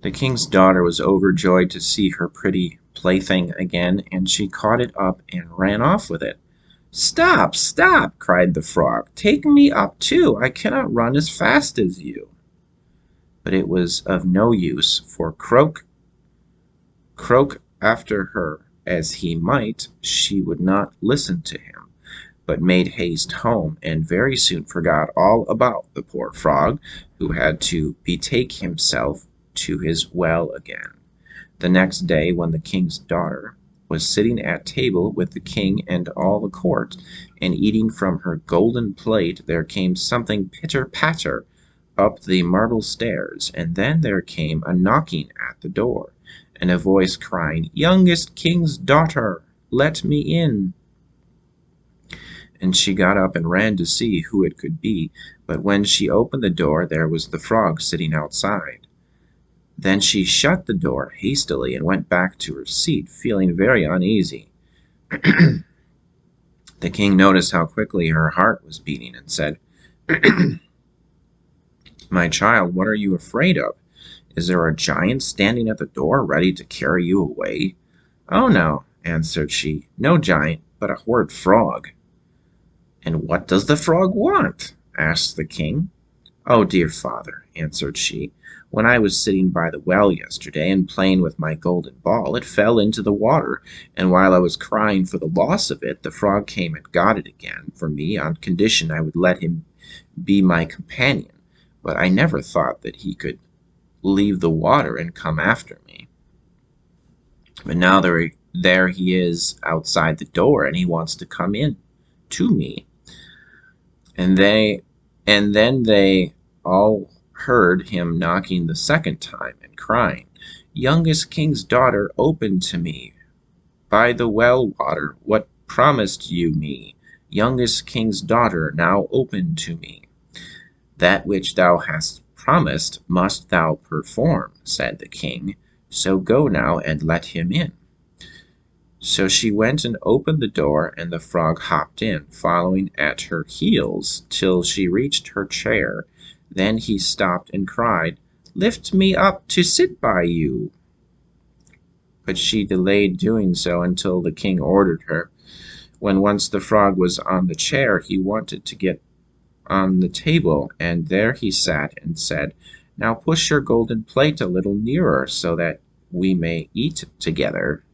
The king's daughter was overjoyed to see her pretty plaything again, and she caught it up and ran off with it. "Stop, stop!" cried the frog. "Take me up too. I cannot run as fast as you." But it was of no use, for croak after her as he might, she would not listen to him, but made haste home, and very soon forgot all about the poor frog, who had to betake himself to his well again. The next day, when the king's daughter was sitting at table with the king and all the court, and eating from her golden plate, there came something pitter-patter up the marble stairs, and then there came a knocking at the door, and a voice crying, "Youngest king's daughter, let me in." And she got up and ran to see who it could be, but when she opened the door there was the frog sitting outside. Then she shut the door hastily and went back to her seat, feeling very uneasy. The king noticed how quickly her heart was beating, and said, "My child, what are you afraid of? Is there a giant standing at the door, ready to carry you away?" "Oh, no," answered she, "no giant, but a horrid frog." "And what does the frog want?" asked the king. "Oh, dear father," answered she, "when I was sitting by the well yesterday and playing with my golden ball, it fell into the water, and while I was crying for the loss of it, the frog came and got it again for me on condition I would let him be my companion, but I never thought that he could leave the water and come after me. But now there he is outside the door, and he wants to come in to me." And then they all heard him knocking the second time and crying, "Youngest king's daughter, open to me. By the well water, what promised you me? Youngest king's daughter, now open to me." "That which thou hast promised must thou perform," said the king, "so go now and let him in." So she went and opened the door, and the frog hopped in, following at her heels till she reached her chair. Then he stopped and cried, "Lift me up to sit by you." But she delayed doing so until the king ordered her. When once the frog was on the chair, he wanted to get on the table, and there he sat and said, "Now push your golden plate a little nearer, so that we may eat together."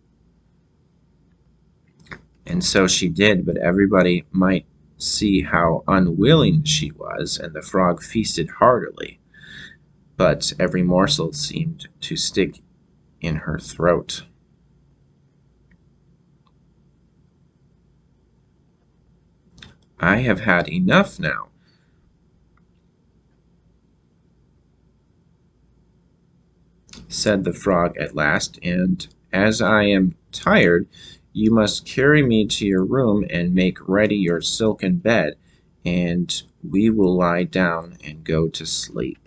And so she did, but everybody might see how unwilling she was, and the frog feasted heartily, but every morsel seemed to stick in her throat. "I have had enough now," said the frog at last, "and as I am tired, you must carry me to your room and make ready your silken bed, and we will lie down and go to sleep."